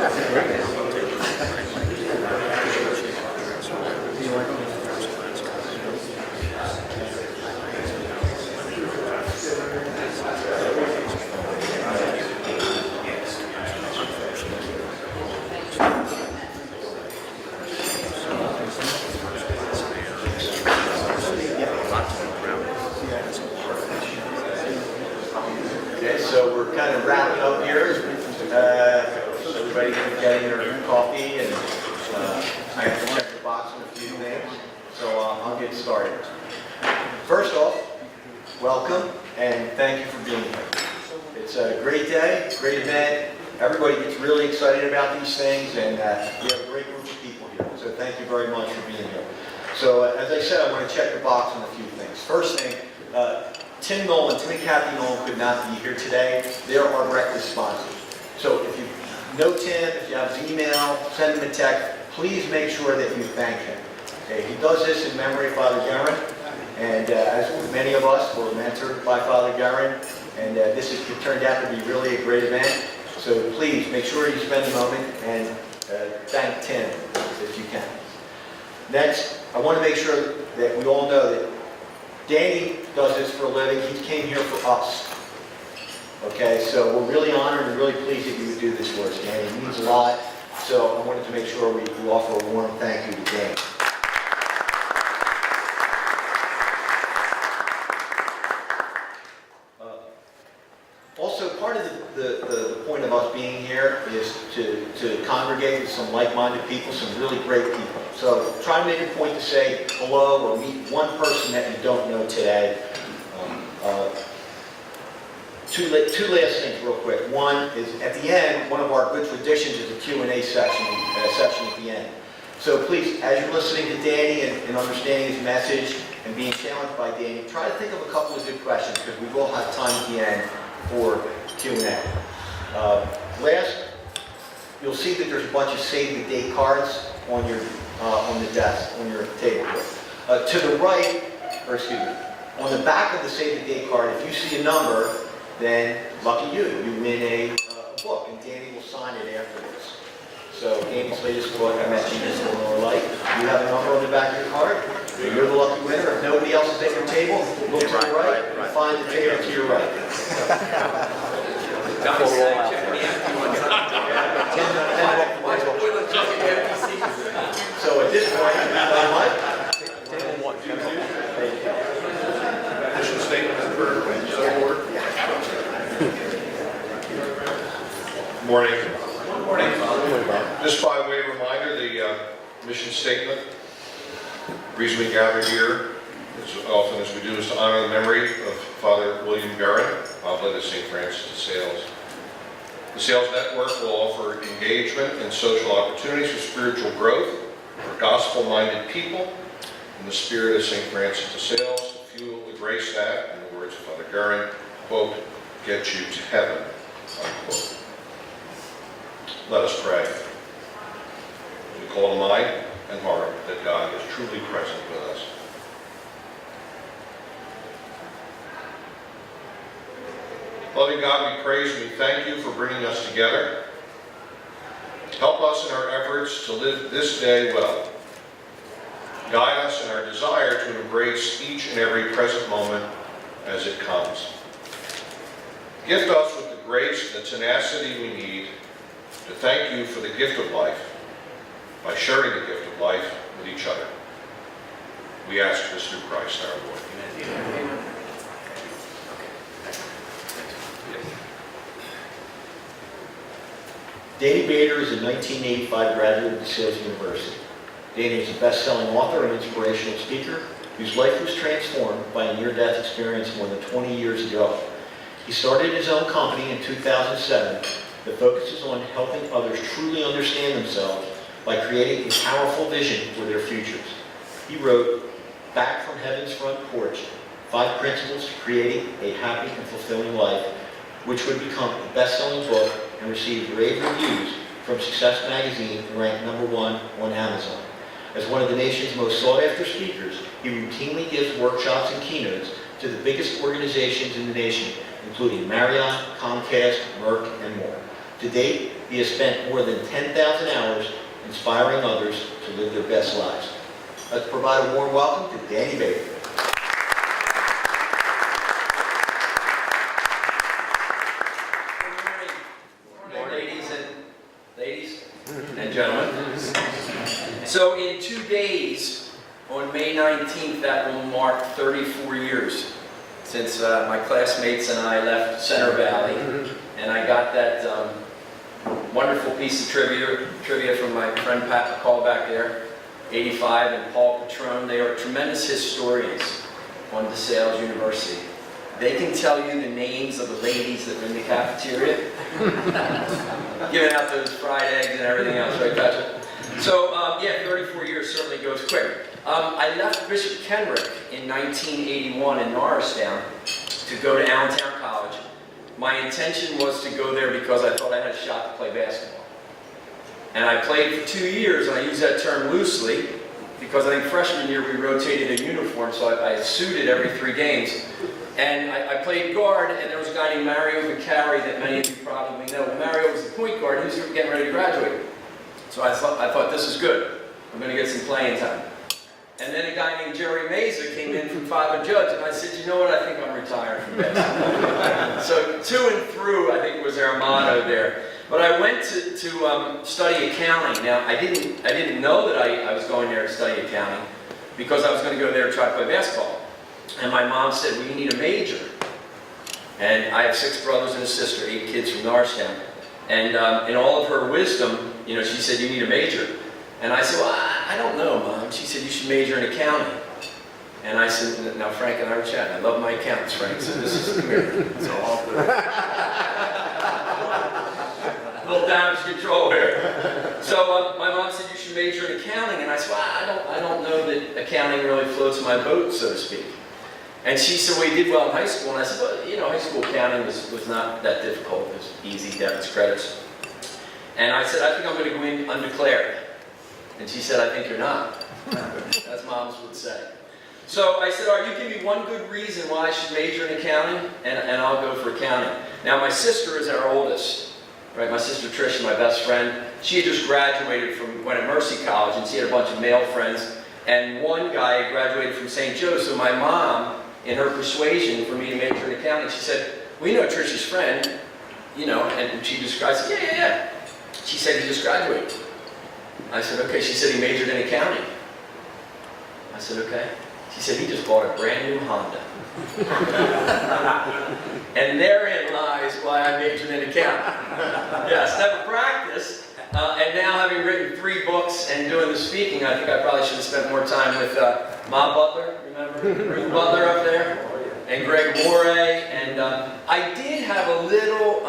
Okay, so we're kind of wrapping up here. So everybody can get their coffee, and I have to check the box on a few things. So I'll get started. First off, welcome and thank you for being here. It's a great day, great event. Everybody gets really excited about these things, and we have a great group of people here. So thank you very much for being here. So as I said, I want to check the box on a few things. First thing, Tim and Kathy Nolan could not be here today. They're our breakfast sponsors. So if you know Tim, if you have his email, send him a text. Please make sure that you thank him. Okay, he does this in memory of Father Guerin, and as many of us were mentored by Father Guerin, and this has turned out to be really a great event. So please make sure you spend a moment and thank Tim if you can. Next, I want to make sure that we all know that Danny does this for a living. He came here for us. Okay, so we're really honored and really pleased that you would do this for us, Danny. It means a lot. So I wanted to make sure we offer a warm thank you to Danny. Also, part of the point of us being here is to congregate with some like-minded people, some really great people. So try to make a point to say hello or meet one person that you don't know today. Two last things real quick. One is at the end, one of our good traditions is a Q&A section at the end. So please, as you're listening to Danny and understanding his message and being challenged by Danny, try to think of a couple of good questions because we will have time at the end for Q&A. Last, you'll see that there's a bunch of save the date cards on the desk, on your table here. To the right, or excuse me, on the back of the save the date card, if you see a number, then lucky you win a book, and Danny will sign it afterwards. So Danny's latest book, I mentioned this one more light. You have a number on the back of your card. You're the lucky winner. If nobody else is at your table, look to the right and find the table to your right. So at this point, Mike, table 1, 2, 2. Mission statement is for so order. Morning. Morning. Just by way of reminder, the mission statement, the reason we gather here, as often as we do, is to honor the memory of Father William Guerin, Oblate of St. Francis de Sales. The Sales Network will offer engagement and social opportunities for spiritual growth for gospel-minded people in the spirit of St. Francis de Sales to fuel the grace that, in the words of Father Guerin, quote, get you to heaven, unquote. Let us pray. We call to mind and heart that God is truly present with us. Loving God, we praise and we thank you for bringing us together. Help us in our efforts to live this day well. Guide us in our desire to embrace each and every present moment as it comes. Gift us with the grace and the tenacity we need to thank you for the gift of life by sharing the gift of life with each other. We ask this through Christ our Lord. Amen. Danny Bader is a 1985 graduate of DeSales University. Danny is a best-selling author and inspirational speaker whose life was transformed by a near-death experience more than 20 years ago. He started his own company in 2007 that focuses on helping others truly understand themselves by creating a powerful vision for their futures. He wrote, Back from Heaven's Front Porch, 5 Principles to Creating a Happy and Fulfilling Life, which would become a best-selling book and receive rave reviews from Success Magazine and ranked #1 on Amazon. As one of the nation's most sought-after speakers, he routinely gives workshops and keynotes to the biggest organizations in the nation, including Marriott, Comcast, Merck, and more. To date, He has spent more than 10,000 hours inspiring others to live their best lives. Let's provide a warm welcome to Danny Baker. Good morning, ladies and gentlemen. So in 2 days, on May 19th, that will mark 34 years since my classmates and I left Center Valley, and I got that wonderful piece of trivia from my friend Pat McCall back there, 85, and Paul Patrone. They are tremendous historians on DeSales University. They can tell you the names of the ladies that were in the cafeteria, giving out those fried eggs and everything else, right, Patrick? So, yeah, 34 years certainly goes quick. I left Bishop Kenrick in 1981 in Norristown to go to Allentown College. My intention was to go there because I thought I had a shot to play basketball. And I played for 2 years, and I use that term loosely because I think freshman year we rotated a uniform, so I suited every 3 games. And I played guard, and there was a guy named Mario Vicari that many of you probably know. Well, Mario was the point guard, he was getting ready to graduate. So I thought this is good. I'm going to get some playing time. And then a guy named Jerry Meza came in from Father Judge, and I said, you know what, I think I'm retired from basketball. So to and through, I think was our motto there. But I went to study accounting. Now, I didn't know that I was going there to study accounting because I was going to go there and try to play basketball. And my mom said, well, you need a major. And I have 6 brothers and a sister, 8 kids from Norristown. And in all of her wisdom, you know, she said, you need a major. And I said, well, I don't know, Mom. She said, you should major in accounting. And I said, now, Frank and I were chatting. I love my accountants, Frank, so this is, come here. So all good. A little damage control here. So my mom said, you should major in accounting. And I said, well, I don't know that accounting really floats my boat, so to speak. And she said, well, you did well in high school. And I said, well, you know, high school accounting was not that difficult. It was easy, debits, credits. And I said, I think I'm going to go in undeclared. And she said, I think you're not. As moms would say. So I said, all right, you give me one good reason why I should major in accounting, and I'll go for accounting. Now, my sister is our oldest, right? My sister Tricia, my best friend, she had just graduated from, went to Mercy College, and she had a bunch of male friends. And one guy graduated from St. Joe's. So my mom, in her persuasion for me to major in accounting, she said, well, you know Tricia's friend, you know, and she described, I said, yeah. She said, he just graduated. I said, okay. She said, he majored in accounting. I said, okay. She said, he just bought a brand new Honda. And therein lies why I majored in accounting. Yes, never practiced. And now having written 3 books and doing the speaking, I think I probably should have spent more time with Ma Butler, remember? Ruth Butler up there. And Greg Moray. And I did have a little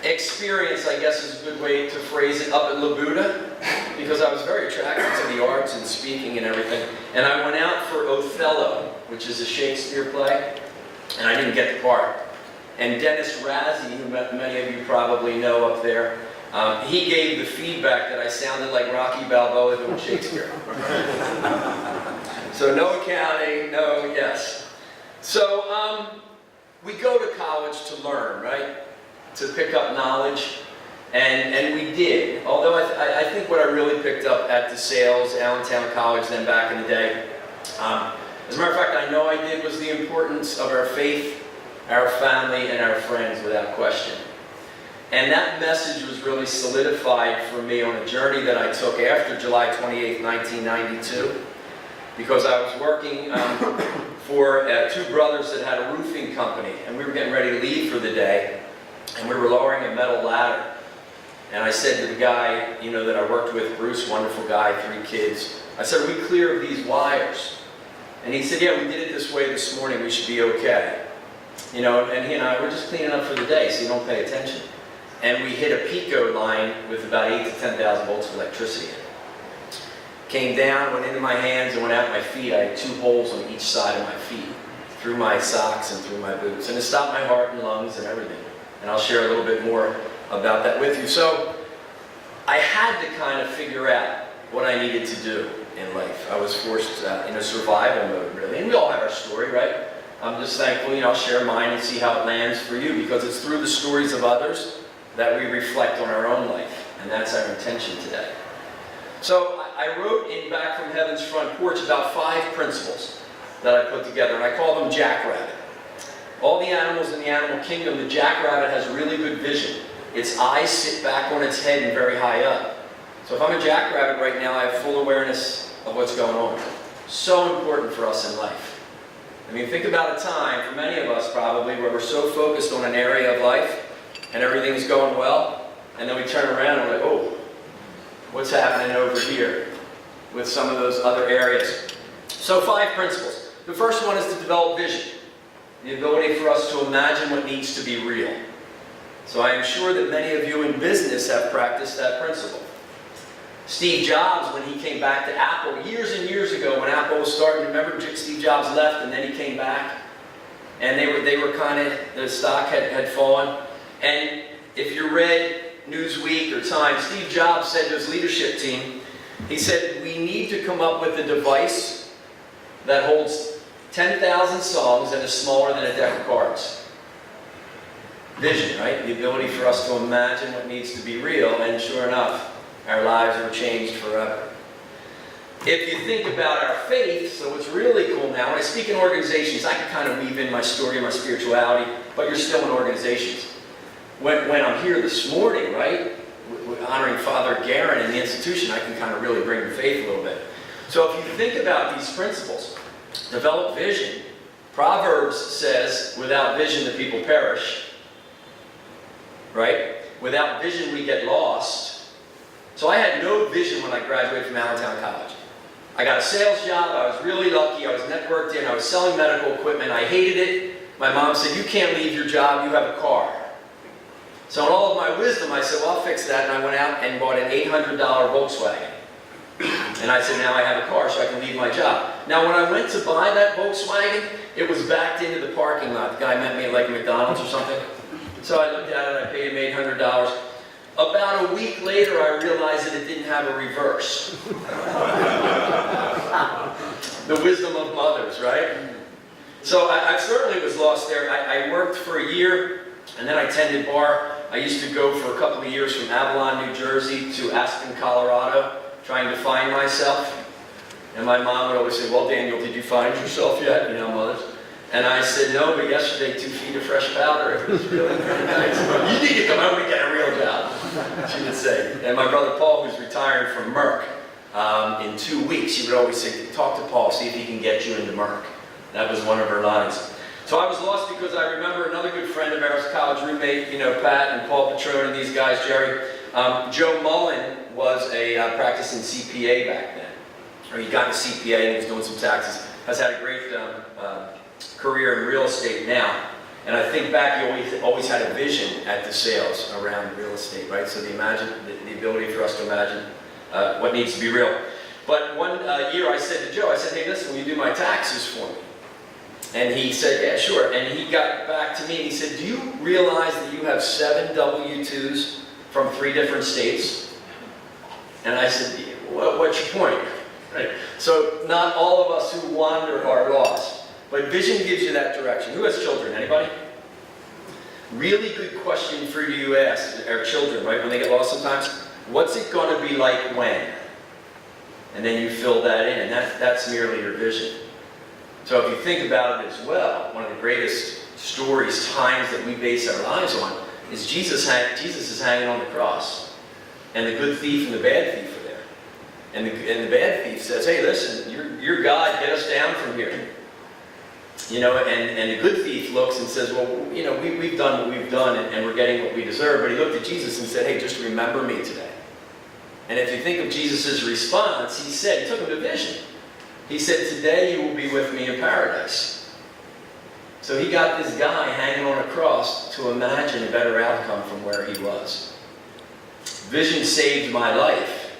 experience, I guess is a good way to phrase it, up at La Buddha, because I was very attracted to the arts and speaking and everything. And I went out for Othello, which is a Shakespeare play, and I didn't get the part. And Dennis Razzie, who many of you probably know up there, he gave the feedback that I sounded like Rocky Balboa doing Shakespeare. So no accounting, no yes. So we go to college to learn, right? To pick up knowledge, and we did. Although I think what I really picked up at DeSales, Allentown College, then back in the day, as a matter of fact, I know I did, was the importance of our faith, our family, and our friends without question. And that message was really solidified for me on a journey that I took after July 28, 1992, because I was working for 2 brothers that had a roofing company, and we were getting ready to leave for the day. And we were lowering a metal ladder. And I said to the guy, you know, that I worked with, Bruce, wonderful guy, 3 kids. I said, are we clear of these wires? And he said, yeah, we did it this way this morning, we should be okay. You know, and he and I were just cleaning up for the day, so you don't pay attention. And we hit a Pico line with about 8,000 to 10,000 volts of electricity in it. Came down, went into my hands, and went out my feet. I had 2 holes on each side of my feet, through my socks and through my boots. And it stopped my heart and lungs and everything. And I'll share a little bit more about that with you. So I had to kind of figure out what I needed to do in life. I was forced in a survival mode, really. And we all have our story, right? I'm just thankful, you know, I'll share mine and see how it lands for you, because it's through the stories of others that we reflect on our own life. And that's our intention today. So I wrote in Back from Heaven's Front Porch about 5 principles that I put together, and I call them jackrabbit. All the animals in the animal kingdom, the jackrabbit has really good vision. Its eyes sit back on its head and very high up. So if I'm a jackrabbit right now, I have full awareness of what's going on. So important for us in life. I mean, think about a time, for many of us probably, where we're so focused on an area of life and everything's going well, and then we turn around and we're like, oh, what's happening over here with some of those other areas? So 5 principles. The first one is to develop vision, the ability for us to imagine what needs to be real. So I am sure that many of you in business have practiced that principle. Steve Jobs, when he came back to Apple years and years ago, when Apple was starting, remember Steve Jobs left and then he came back, and they were kind of, the stock had fallen. And if you read Newsweek or Time, Steve Jobs said to his leadership team, he said, we need to come up with a device that holds 10,000 songs and is smaller than a deck of cards. Vision, right? The ability for us to imagine what needs to be real, and sure enough, our lives were changed forever. If you think about our faith, so what's really cool now, when I speak in organizations, I can kind of weave in my story and my spirituality, but you're still in organizations. When I'm here this morning, right, honoring Father Guerin in the institution, I can kind of really bring the faith a little bit. So if you think about these principles, develop vision. Proverbs says, without vision the people perish, right? Without vision we get lost. So I had no vision when I graduated from Allentown College. I got a sales job, I was really lucky, I was networked in, I was selling medical equipment, I hated it. My mom said, you can't leave your job, you have a car. So in all of my wisdom, I said, well, I'll fix that, and I went out and bought an $800 Volkswagen. And I said, now I have a car, so I can leave my job. Now when I went to buy that Volkswagen, it was backed into the parking lot. The guy met me at like McDonald's or something. So I looked at it, I paid him $800. About a week later, I realized that it didn't have a reverse. The wisdom of mothers, right? So I certainly was lost there. I worked for a year, and then I tended bar. I used to go for a couple of years from Avalon, New Jersey to Aspen, Colorado, trying to find myself. And my mom would always say, well, Daniel, did you find yourself yet? You know, mothers. And I said, no, but yesterday 2 feet of fresh powder, it was really very nice. You need to come home and get a real job, she would say. And my brother Paul, who's retiring from Merck, in 2 weeks, she would always say, talk to Paul, see if he can get you into Merck. That was one of her lines. So I was lost because I remember another good friend of ours, college roommate, you know, Pat and Paul Patrone and these guys, Jerry. Joe Mullen was a practicing CPA back then. Or he got a CPA and he was doing some taxes. Has had a great career in real estate now. And I think back, he always had a vision at the sales around real estate, right? So the ability for us to imagine what needs to be real. But one year I said to Joe, I said, hey, listen, will you do my taxes for me? And he said, yeah, sure. And he got back to me and he said, do you realize that you have 7 W-2s from 3 different states? And I said, what's your point? Right. So not all of us who wander are lost. But vision gives you that direction. Who has children? Anybody? Really good question for you to ask our children, right? When they get lost sometimes. What's it going to be like when? And then you fill that in, and that's merely your vision. So if you think about it as well, one of the greatest stories, times that we base our lives on, is Jesus is hanging on the cross. And the good thief and the bad thief are there. And the bad thief says, hey, listen, you're God, get us down from here. You know, and the good thief looks and says, well, you know, we've done what we've done and we're getting what we deserve. But he looked at Jesus and said, hey, just remember me today. And if you think of Jesus' response, he took him to vision. He said, today you will be with me in paradise. So he got this guy hanging on a cross to imagine a better outcome from where he was. Vision saved my life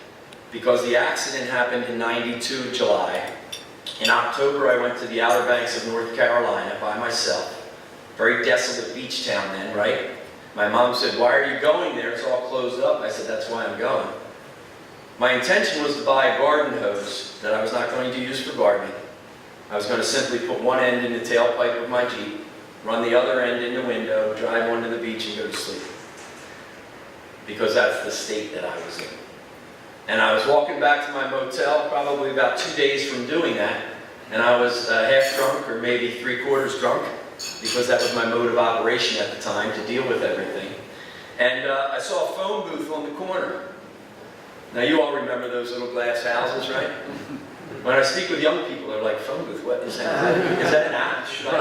because the accident happened in '92, July. In October, I went to the Outer Banks of North Carolina by myself. Very desolate beach town then, right? My mom said, why are you going there? It's all closed up. I said, that's why I'm going. My intention was to buy a garden hose that I was not going to use for gardening. I was going to simply put one end in the tailpipe of my Jeep, run the other end in the window, drive one to the beach and go to sleep. because that's the state that I was in. And I was walking back to my motel, probably about 2 days from doing that, and I was half drunk or maybe 3/4 drunk, because that was my mode of operation at the time to deal with everything. And I saw a phone booth on the corner. Now you all remember those little glass houses, right? When I speak with young people, they're like, phone booth, what is that? Is that an app? Should I?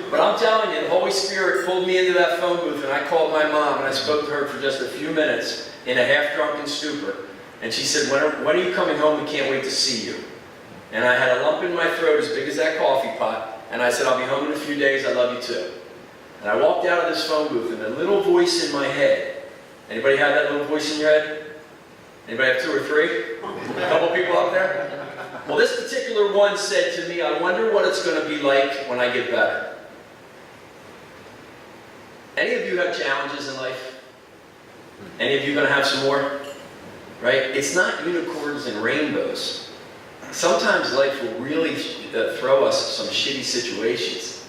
But I'm telling you, the Holy Spirit pulled me into that phone booth, and I called my mom, and I spoke to her for just a few minutes in a half-drunken stupor. And she said, when are you coming home? We can't wait to see you. And I had a lump in my throat as big as that coffee pot, and I said, I'll be home in a few days, I love you too. And I walked out of this phone booth, and a little voice in my head. Anybody have that little voice in your head? Anybody have 2 or 3? A couple people up there? Well, this particular one said to me, I wonder what it's going to be like when I get better. Any of you have challenges in life? Any of you going to have some more? Right? It's not unicorns and rainbows. Sometimes life will really throw us some shitty situations.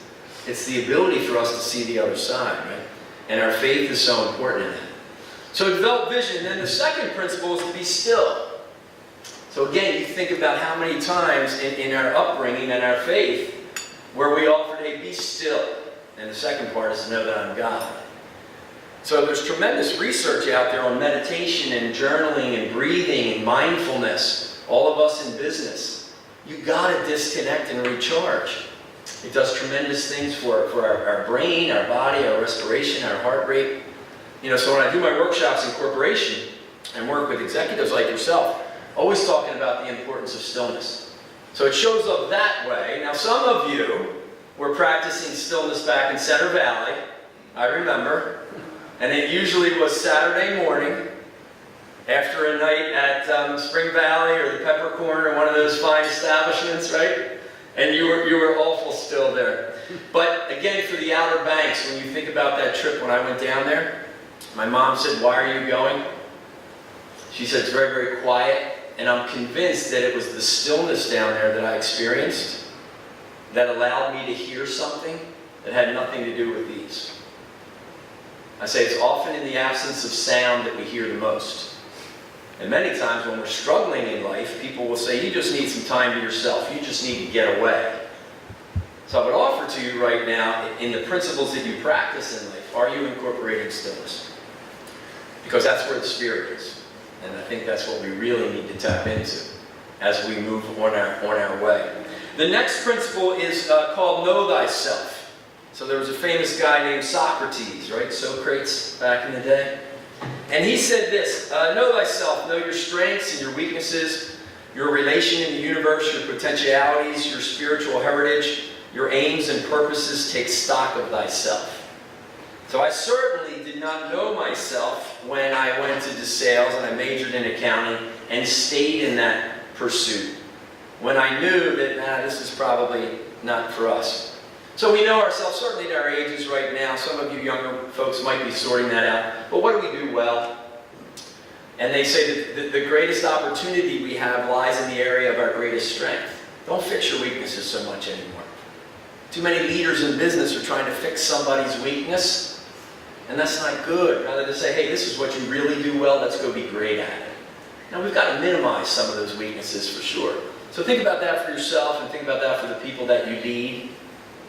It's the ability for us to see the other side, right? And our faith is so important in that. So develop vision. Then the second principle is to be still. So again, you think about how many times in our upbringing and our faith where we offered, hey, be still. And the second part is to know that I'm God. So there's tremendous research out there on meditation and journaling and breathing and mindfulness. All of us in business. You got to disconnect and recharge. It does tremendous things for our brain, our body, our respiration, our heart rate. You know, so when I do my workshops in corporation and work with executives like yourself, always talking about the importance of stillness. So it shows up that way. Now some of you were practicing stillness back in Center Valley, I remember, and it usually was Saturday morning after a night at Spring Valley or the Peppercorn or one of those fine establishments, right? And you were awful still there. But again, for the Outer Banks, when you think about that trip when I went down there, my mom said, why are you going? She said, it's very, very quiet, and I'm convinced that it was the stillness down there that I experienced that allowed me to hear something that had nothing to do with these. I say it's often in the absence of sound that we hear the most. And many times when we're struggling in life, people will say, you just need some time to yourself. You just need to get away. So I would offer to you right now, in the principles that you practice in life, are you incorporating stillness? Because that's where the Spirit is. And I think that's what we really need to tap into as we move on our way. The next principle is called Know Thyself. So there was a famous guy named Socrates, right? Socrates back in the day. And he said this, know thyself, know your strengths and your weaknesses, your relation in the universe, your potentialities, your spiritual heritage, your aims and purposes, take stock of thyself. So I certainly did not know myself when I went into sales and I majored in accounting and stayed in that pursuit, when I knew that this is probably not for us. So we know ourselves, certainly at our ages right now. Some of you younger folks might be sorting that out. But what do we do well? And they say that the greatest opportunity we have lies in the area of our greatest strength. Don't fix your weaknesses so much anymore. Too many leaders in business are trying to fix somebody's weakness, and that's not good. Rather than say, hey, this is what you really do well, let's go be great at it. Now we've got to minimize some of those weaknesses for sure. So think about that for yourself, and think about that for the people that you lead.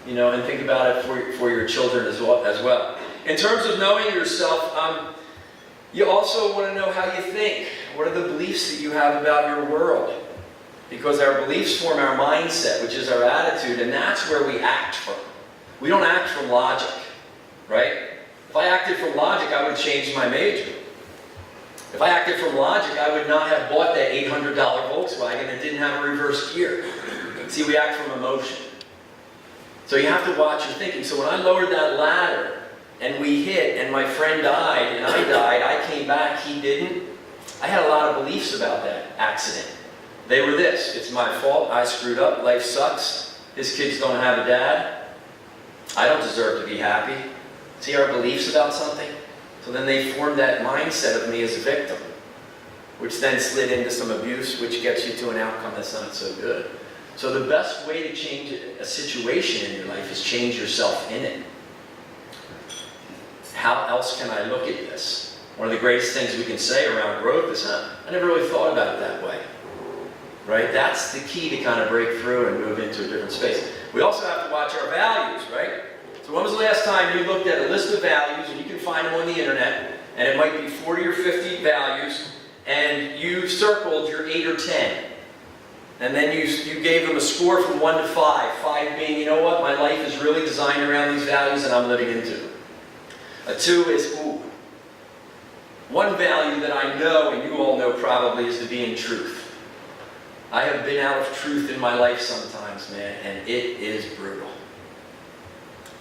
You know, and think about it for your children as well. In terms of knowing yourself, you also want to know how you think. What are the beliefs that you have about your world? Because our beliefs form our mindset, which is our attitude, and that's where we act from. We don't act from logic, right? If I acted from logic, I would change my major. If I acted from logic, I would not have bought that $800 Volkswagen that didn't have a reverse gear. See, we act from emotion. So you have to watch your thinking. So when I lowered that ladder and we hit and my friend died and I died, I came back, he didn't. I had a lot of beliefs about that accident. They were this: it's my fault, I screwed up, life sucks, his kids don't have a dad, I don't deserve to be happy. See our beliefs about something? So then they formed that mindset of me as a victim, which then slid into some abuse, which gets you to an outcome that's not so good. So the best way to change a situation in your life is change yourself in it. how else can I look at this? One of the greatest things we can say around growth is, I never really thought about it that way. Right? That's the key to kind of break through and move into a different space. We also have to watch our values, right? So when was the last time you looked at a list of values, and you can find them on the internet, and it might be 40 or 50 values, and you circled your 8 or 10. And then you gave them a score from 1 to 5. 5 being, you know what, my life is really designed around these values and I'm living into them. A 2 is, ooh. One value that I know, and you all know probably, is to be in truth. I have been out of truth in my life sometimes, man, and it is brutal.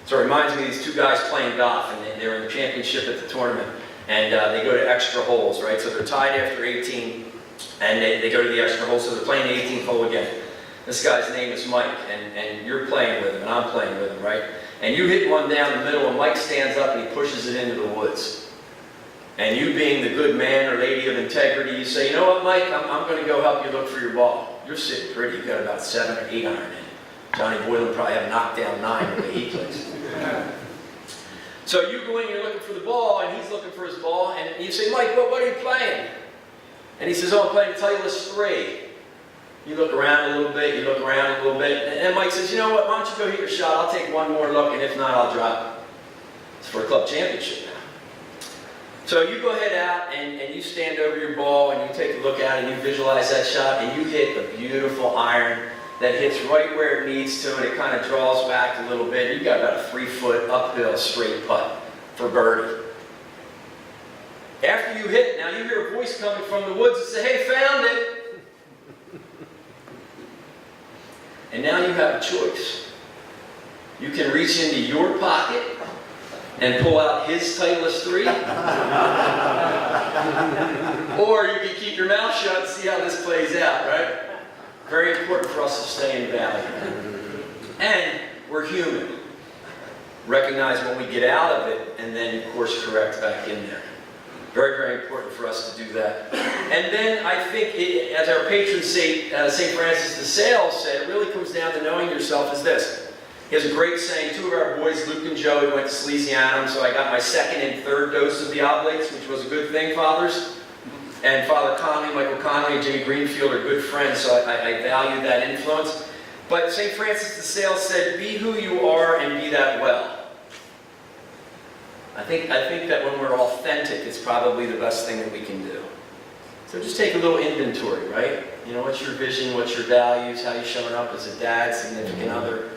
So it reminds me of these 2 guys playing golf, and they're in the championship at the tournament, and they go to extra holes, right? So they're tied after 18, and they go to the extra hole, so they're playing the 18th hole again. This guy's name is Mike, and you're playing with him, and I'm playing with him, right? And you hit one down the middle, and Mike stands up and he pushes it into the woods. And you being the good man or lady of integrity, you say, you know what, Mike, I'm going to go help you look for your ball. You're sitting pretty. You've got about 7 or 8 iron in it. Johnny Boylan probably have knocked down 9 the way he plays. So you go in, you're looking for the ball, and he's looking for his ball, and you say, Mike, what are you playing? And he says, oh, I'm playing Titleist 3. You look around a little bit, you look around a little bit, and Mike says, you know what, why don't you go hit your shot, I'll take one more look, and if not, I'll drop it. It's for a club championship now. So you go ahead out, and you stand over your ball, and you take a look at it, and you visualize that shot, and you hit a beautiful iron that hits right where it needs to, and it kind of draws back a little bit. You've got about a 3-foot uphill straight putt for birdie. After you hit, now you hear a voice coming from the woods and say, hey, found it. And now you have a choice. You can reach into your pocket and pull out his Titleist 3. Or you can keep your mouth shut and see how this plays out, right? Very important for us to stay in value. And we're human. Recognize when we get out of it and then course correct back in there. Very, very important for us to do that. And then I think, as our patron saint, St. Francis de Sales said, it really comes down to knowing yourself is this. He has a great saying. 2 of our boys, Luke and Joey, went to Salesianum, so I got my 2nd and 3rd dose of the Oblates, which was a good thing, fathers. And Father Conley, Michael Conley, and Jimmy Greenfield are good friends, so I value that influence. But St. Francis de Sales said, be who you are and be that well. I think that when we're authentic, it's probably the best thing that we can do. So just take a little inventory, right? You know, what's your vision, what's your values, how you showing up as a dad, significant other,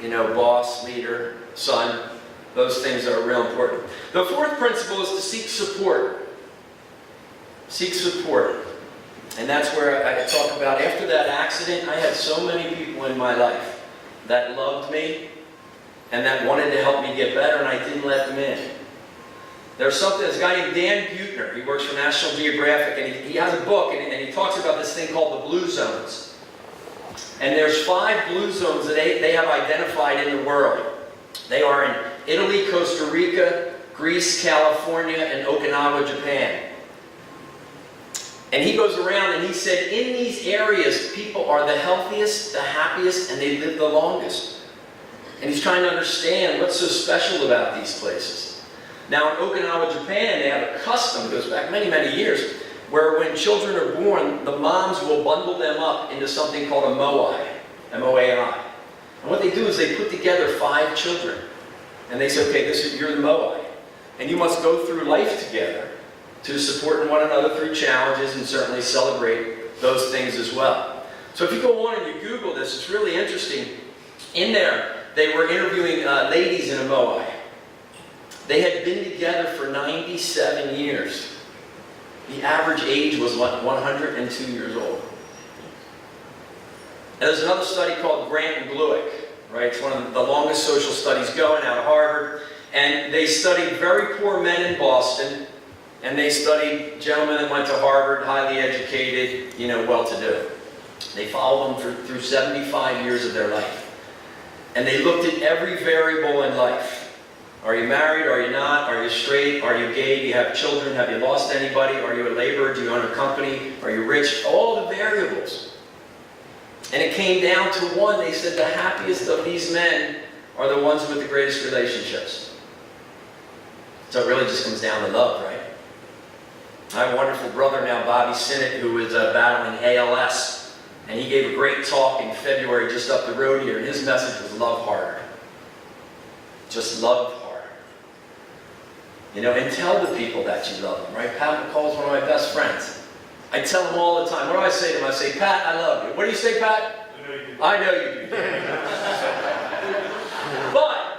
you know, boss, leader, son. Those things are real important. The 4th principle is to seek support. Seek support. And that's where I talk about, after that accident, I had so many people in my life that loved me and that wanted to help me get better, and I didn't let them in. There's a guy named Dan Buettner. He works for National Geographic, and he has a book, and he talks about this thing called the blue zones. And there's 5 blue zones that they have identified in the world. They are in Italy, Costa Rica, Greece, California, and Okinawa, Japan. And he goes around and he said, in these areas, people are the healthiest, the happiest, and they live the longest. And he's trying to understand what's so special about these places. Now in Okinawa, Japan, they have a custom, goes back many, many years, where when children are born, the moms will bundle them up into something called a moai, M-O-A-I. And what they do is they put together 5 children. And they say, okay, you're the moai. And you must go through life together to support one another through challenges and certainly celebrate those things as well. So if you go on and you Google this, it's really interesting. In there, they were interviewing ladies in a moai. They had been together for 97 years. The average age was 102 years old. And there's another study called Grant and Gluick, right? It's one of the longest social studies going out of Harvard. And they studied very poor men in Boston, and they studied gentlemen that went to Harvard, highly educated, you know, well-to-do. They followed them through 75 years of their life. And they looked at every variable in life. Are you married? Are you not? Are you straight? Are you gay? Do you have children? Have you lost anybody? Are you a laborer? Do you own a company? Are you rich? All the variables. And it came down to one. They said the happiest of these men are the ones with the greatest relationships. So it really just comes down to love, right? I have a wonderful brother now, Bobby Sinnott, who is battling ALS. And he gave a great talk in February just up the road here, and his message was love harder. Just love harder. You know, and tell the people that you love them, right? Pat McCall's one of my best friends. I tell him all the time. What do I say to him? I say, Pat, I love you. What do you say, Pat? I know you do. But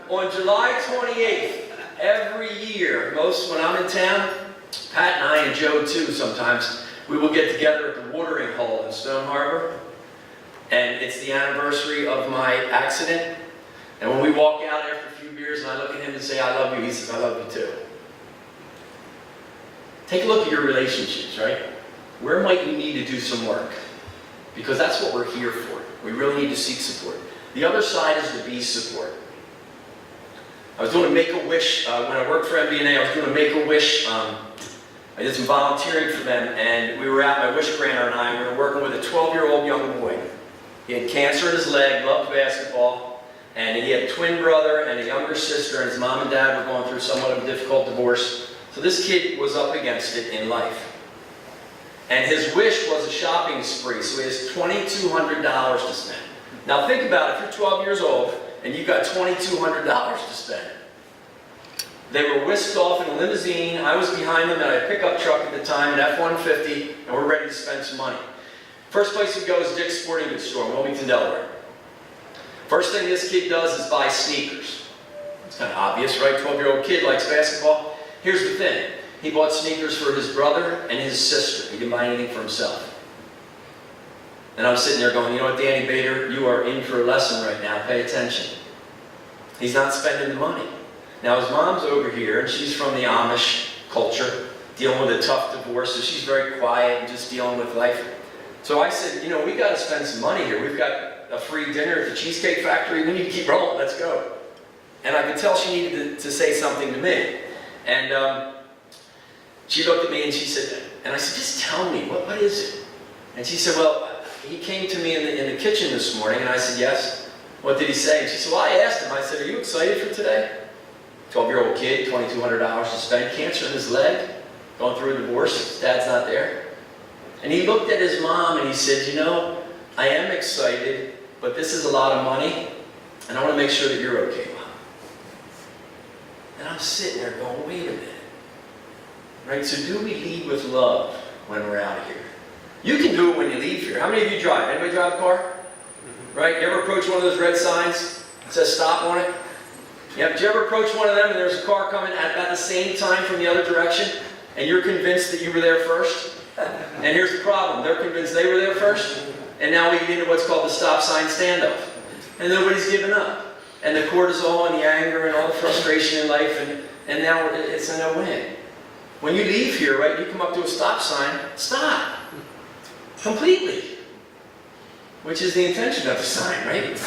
on July 28th, every year, when I'm in town, Pat and I and Joe too sometimes, we will get together at the watering hole in Stone Harbor. And it's the anniversary of my accident. And when we walk out after a few beers and I look at him and say, I love you, he says, I love you too. Take a look at your relationships, right? Where might you need to do some work? Because that's what we're here for. We really need to seek support. The other side is the be support. I was doing a Make-A-Wish, when I worked for MBNA, I was doing a Make-A-Wish. I did some volunteering for them, and we were out, my wish granter and I, we were working with a 12-year-old young boy. He had cancer in his leg, loved basketball, and he had a twin brother and a younger sister, and his mom and dad were going through somewhat of a difficult divorce. So this kid was up against it in life. And his wish was a shopping spree, so he has $2,200 to spend. Now think about it, if you're 12 years old, and you've got $2,200 to spend. They were whisked off in a limousine. I was behind them, and I had a pickup truck at the time, an F-150, and we're ready to spend some money. First place we go is Dick's Sporting Goods store in Wilmington, Delaware. First thing this kid does is buy sneakers. It's kind of obvious, right? 12-year-old kid likes basketball. Here's the thing. He bought sneakers for his brother and his sister. He didn't buy anything for himself. And I'm sitting there going, you know what, Danny Bader, you are in for a lesson right now. Pay attention. He's not spending the money. Now his mom's over here, and she's from the Amish culture, dealing with a tough divorce, so she's very quiet and just dealing with life. So I said, you know, we got to spend some money here. We've got a free dinner at the Cheesecake Factory. We need to keep rolling. Let's go. And I could tell she needed to say something to me. And she looked at me and she said, and I said, just tell me, what is it? And she said, well, he came to me in the kitchen this morning, and I said, yes. What did he say? And she said, well, I asked him. I said, are you excited for today? 12-year-old kid, $2,200 to spend, cancer in his leg, going through a divorce, his dad's not there. And he looked at his mom and he said, you know, I am excited, but this is a lot of money, and I want to make sure that you're okay, Mom. And I'm sitting there going, wait a minute. Right, so do we lead with love when we're out of here? You can do it when you leave here. How many of you drive? Anybody drive a car? Right, you ever approach one of those red signs that says stop on it? Yeah, did you ever approach one of them and there's a car coming at about the same time from the other direction, and you're convinced that you were there first? And here's the problem, they're convinced they were there first, and now we get into what's called the stop sign standoff. And nobody's given up. And the cortisol and the anger and all the frustration in life, and now it's a no-win. When you leave here, right, you come up to a stop sign, stop. Completely. Which is the intention of the sign, right?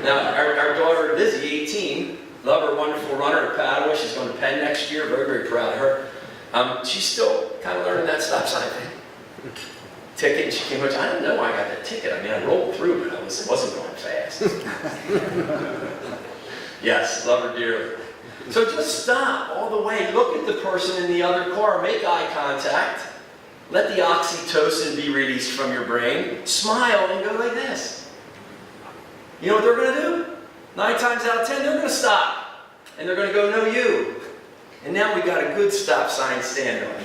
Now, our daughter Lizzie, 18, love her, wonderful runner at Padua. She's going to Penn next year, very, very proud of her. She's still kind of learning that stop sign thing. Ticket, and she came up, I don't know why I got that ticket. I mean, I rolled through, but it wasn't going fast. Yes, love her dearly. So just stop all the way. Look at the person in the other car. Make eye contact. Let the oxytocin be released from your brain. Smile and go like this. You know what they're going to do? 9 times out of 10, they're going to stop. And they're going to go, no, you. And now we got a good stop sign standoff.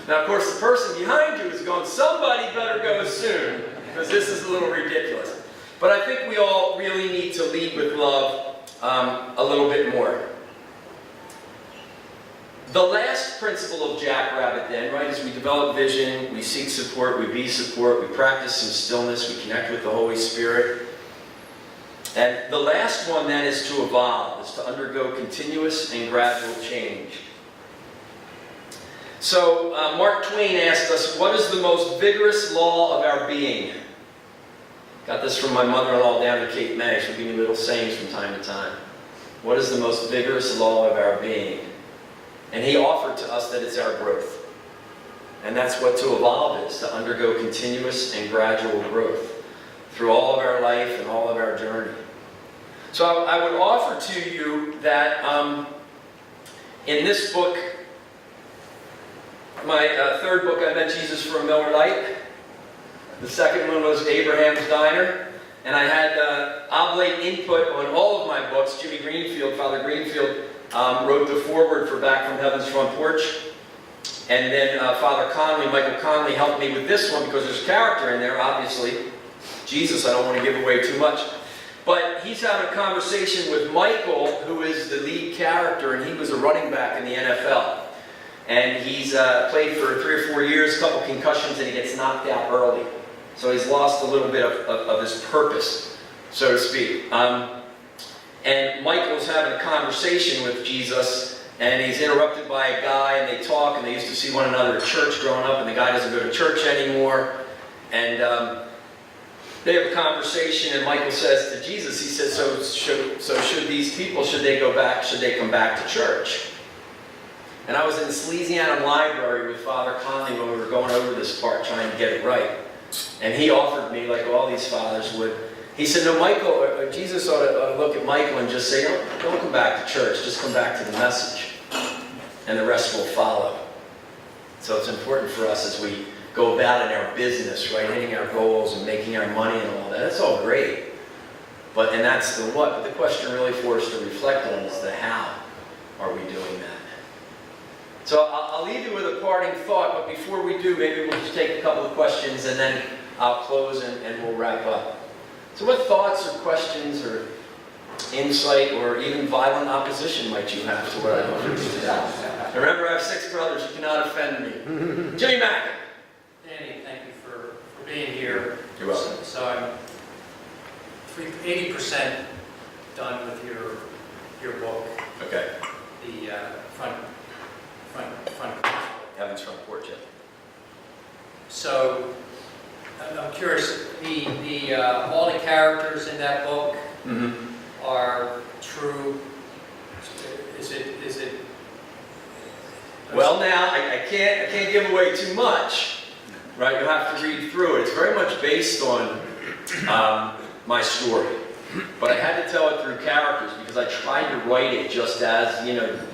Now, of course, the person behind you is going, somebody better go soon, because this is a little ridiculous. But I think we all really need to lead with love a little bit more. The last principle of Jackrabbit then, right, is we develop vision, we seek support, we be support, we practice some stillness, we connect with the Holy Spirit. And the last one then is to evolve, is to undergo continuous and gradual change. So Mark Twain asked us, what is the most vigorous law of our being? Got this from my mother-in-law down to Cape May. She'll give me little sayings from time to time. What is the most vigorous law of our being? And he offered to us that it's our growth. And that's what to evolve is, to undergo continuous and gradual growth through all of our life and all of our journey. So I would offer to you that In this book, my third book, I Met Jesus for a Miller Lite. The second one was Abraham's Diner. And I had Oblate input on all of my books. Jimmy Greenfield, Father Greenfield, wrote the foreword for Back from Heaven's Front Porch. And then Father Conley, Michael Conley, helped me with this one because there's character in there, obviously. Jesus, I don't want to give away too much. But he's having a conversation with Michael, who is the lead character, and he was a running back in the NFL. And he's played for 3 or 4 years, a couple concussions, and he gets knocked out early. So he's lost a little bit of his purpose, so to speak. And Michael's having a conversation with Jesus, and he's interrupted by a guy, and they talk, and they used to see one another at church growing up, and the guy doesn't go to church anymore. And they have a conversation, and Michael says to Jesus, he says, so should these people, should they come back to church? And I was in the Salesianum Library with Father Conley when we were going over this part, trying to get it right. And he offered me, like all these fathers would, he said, no, Michael, Jesus ought to look at Michael and just say, don't come back to church, just come back to the message. And the rest will follow. So it's important for us as we go about in our business, right, hitting our goals and making our money and all that. That's all great. And that's the what. But the question really for us to reflect on is the how are we doing that? So I'll leave you with a parting thought, but before we do, maybe we'll just take a couple of questions and then I'll close and we'll wrap up. So what thoughts or questions or insight or even violent opposition might you have to what I've offered you today? Remember, I have 6 brothers. You cannot offend me. Jimmy Mack. Danny, thank you for being here. You're welcome. So I'm 80% done with your book. Okay. The front. Heaven's Front Porch. Yeah. So I'm curious. All the characters in that book are true. Is it? Well, now I can't give away too much, right? You'll have to read through it. It's very much based on my story, but I had to tell it through characters because I tried to write it just as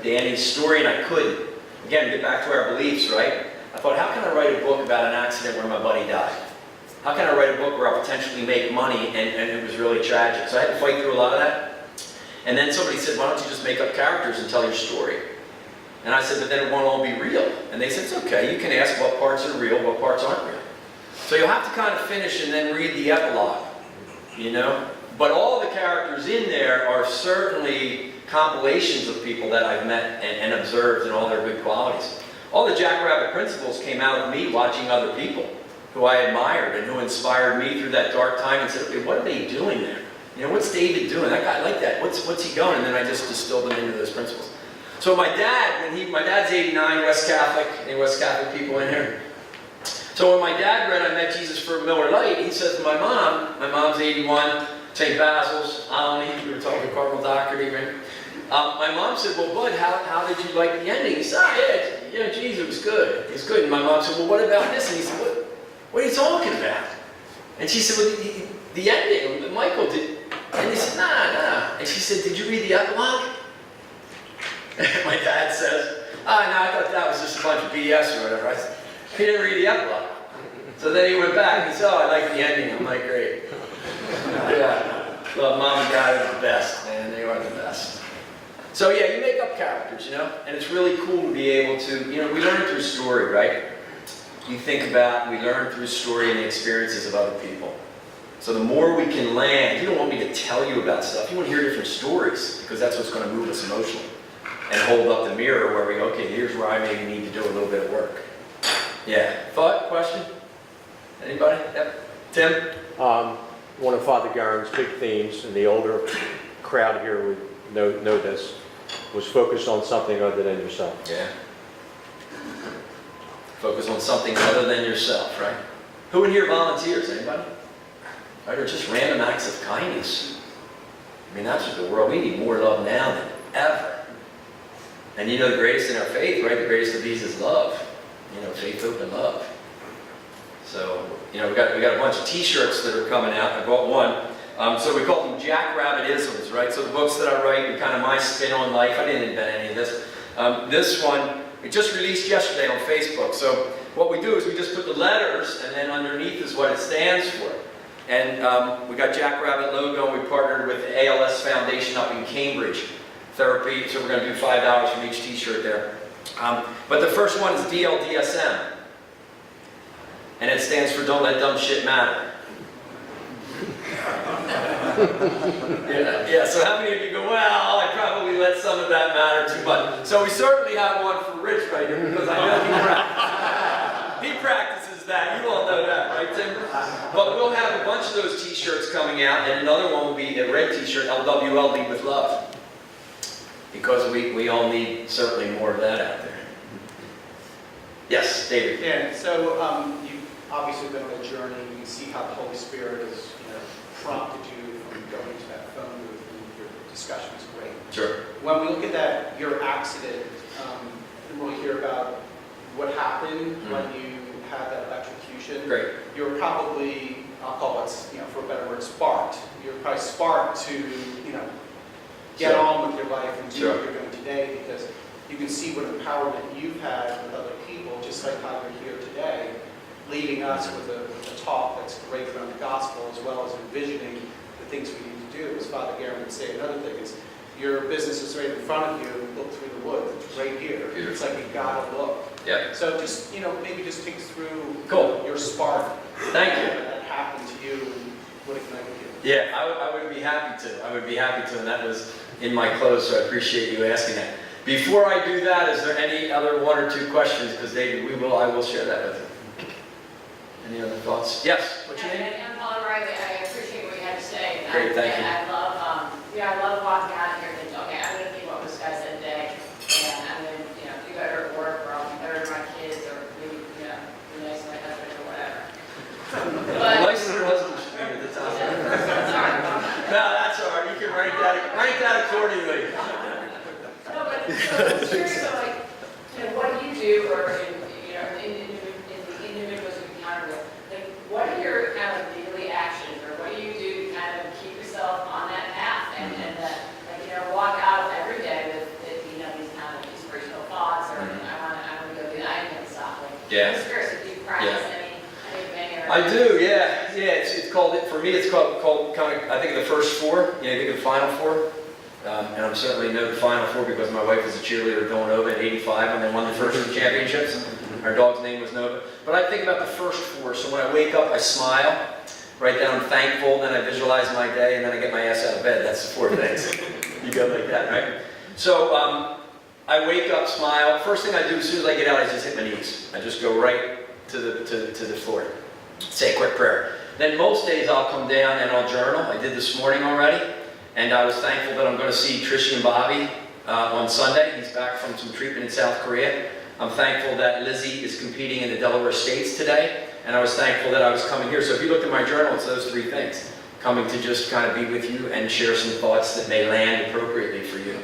Danny's story, and I couldn't. Again, get back to our beliefs, right? I thought, how can I write a book about an accident where my buddy died? How can I write a book where I'll potentially make money and it was really tragic? So I had to fight through a lot of that. And then somebody said, why don't you just make up characters and tell your story? And I said, but then it won't all be real. And they said, it's okay, you can ask what parts are real, what parts aren't real. So you'll have to kind of finish and then read the epilogue, But all the characters in there are certainly compilations of people that I've met and observed and all their good qualities. All the Jackrabbit principles came out of me watching other people who I admired and who inspired me through that dark time and said, okay, what are they doing there? What's David doing? That guy like that. What's he going? And then I just distilled them into those principles. So my dad, my dad's 89, West Catholic, any West Catholic people in here? So when my dad read I Met Jesus for a Miller Lite, he says to my mom's 81, St. Basil's, Alany, we were talking to Cardinal Doherty, right? My mom said, well, Bud, how did you like the ending? He said, geez, it was good. It was good. And my mom said, well, what about this? And he said, what are you talking about? And she said, well, the ending, Michael did. And he said, nah. And she said, did you read the epilogue? And my dad says, no, I thought that was just a bunch of BS or whatever. I said, he didn't read the epilogue. So then he went back and he said, I like the ending. I'm like, great. Yeah. Well, Mom and Dad are the best, man. They are the best. So yeah, you make up characters, and it's really cool to be able to, we learn through story, right? You think about, we learn through story and the experiences of other people. So the more we can land, you don't want me to tell you about stuff. You want to hear different stories because that's what's going to move us emotionally. And hold up the mirror where we go, okay, here's where I maybe need to do a little bit of work. Yeah. Thought, question? Anybody? Yep. Tim? One of Father Garen's big themes, and the older crowd here would know this, was focused on something other than yourself. Yeah. Focus on something other than yourself, right? Who in here volunteers? Anybody? Right? Or just random acts of kindness. That's what the world, we need more love now than ever. And the greatest in our faith, right? The greatest of these is love. Faith, hope, and love. So, we got a bunch of t-shirts that are coming out. I bought one. So we call them Jackrabbit-isms, right? So the books that I write are kind of my spin on life. I didn't invent any of this. This one, we just released yesterday on Facebook. So what we do is we just put the letters, and then underneath is what it stands for. And we got Jackrabbit logo, and we partnered with the ALS Foundation up in Cambridge Therapy, so we're going to do $5 from each t-shirt there. But the first one is DLDSM, and it stands for Don't Let Dumb Shit Matter. Yeah, so how many of you go, well, I probably let some of that matter too much. So we certainly have one for Rich right here, because I know he practices that. You all know that, right, Tim? But we'll have a bunch of those t-shirts coming out, and another one will be a red t-shirt, LWL, Lead with Love. Because we all need certainly more of that out there. Yes, David. Yeah, so you've obviously been on a journey. You can see how the Holy Spirit has, prompted you from going to that phone booth, and your discussion was great. Sure. When we look at that, your accident, and we'll hear about what happened when you had that electrocution. Great. You were probably, I'll call it, for a better word, sparked. You were probably sparked to, get Sure. on with your life and do Sure. what you're doing today, because you can see what empowerment you've had with other people, just like how you're here today, leading us with a talk that's great around the gospel, as well as envisioning the things we need to do. As Father Garen would say, another thing is, your business is right in front of you, look through the woods, it's right here. It's like you gotta look. Yeah. So just, maybe just take us through Cool. your spark. Thank you. That happened to you and what ignited you. Yeah, I would be happy to. I would be happy to, and that was in my clothes, so I appreciate you asking that. Before I do that, is there any other one or two questions? Because David, I will share that with you. Any other thoughts? Yes, what's your name? I'm Paula Riley. I appreciate what you had to say. Great, thank you. And I love walking out here and thinking, okay, I'm going to think what this guy said today, and I'm going to, do better at work, or I'll be better to my kids, or maybe, be nice to my husband, or whatever. But, Nice your husband should be at the top. sorry. No, that's all right. You can rank that accordingly. No, but so I'm curious, so like, what do you do, or in the individuals you encounter with, like, what are your kind of daily actions, or what do you do to kind of keep yourself on that path, and walk out every day with these kind of inspirational thoughts, or I want to go do that, and stop. Like, Yeah. I'm just curious if you practice anything, or I do, yeah. It's called, for me, it's called kind of, I think of the first four. I think of the final four. And I'm certainly know the final four because my wife was a cheerleader at Villanova in '85 when they won the first two championships. Our dog's name was Nova. But I think about the first four. So when I wake up, I smile, write down I'm thankful, then I visualize my day, and then I get my ass out of bed. That's the four things. You go like that, right? So I wake up, smile. First thing I do as soon as I get out, I just hit my knees. I just go right to the floor. Say a quick prayer. Then most days I'll come down and I'll journal. I did this morning already. And I was thankful that I'm going to see Trish and Bobby on Sunday. He's back from some treatment in South Korea. I'm thankful that Lizzie is competing in the Delaware States today. And I was thankful that I was coming here. So if you look at my journal, it's those three things. Coming to just kind of be with you and share some thoughts that may land appropriately for you.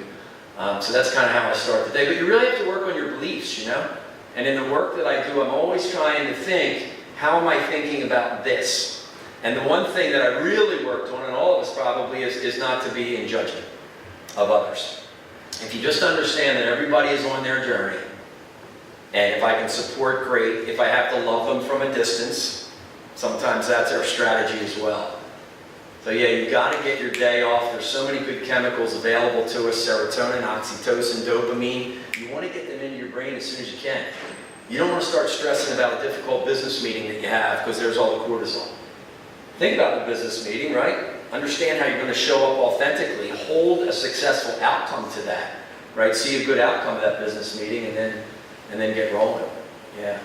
So that's kind of how I start the day. But you really have to work on your beliefs, And in the work that I do, I'm always trying to think, how am I thinking about this? And the one thing that I really worked on, and all of us probably, is not to be in judgment of others. If you just understand that everybody is on their journey, and if I can support, great. If I have to love them from a distance, sometimes that's our strategy as well. So yeah, you got to get your day off. There's so many good chemicals available to us, serotonin, oxytocin, dopamine. You want to get them into your brain as soon as you can. You don't want to start stressing about a difficult business meeting that you have because there's all the cortisol. Think about the business meeting, right? Understand how you're going to show up authentically. Hold a successful outcome to that, right? See a good outcome of that business meeting, and then get rolling. Yeah.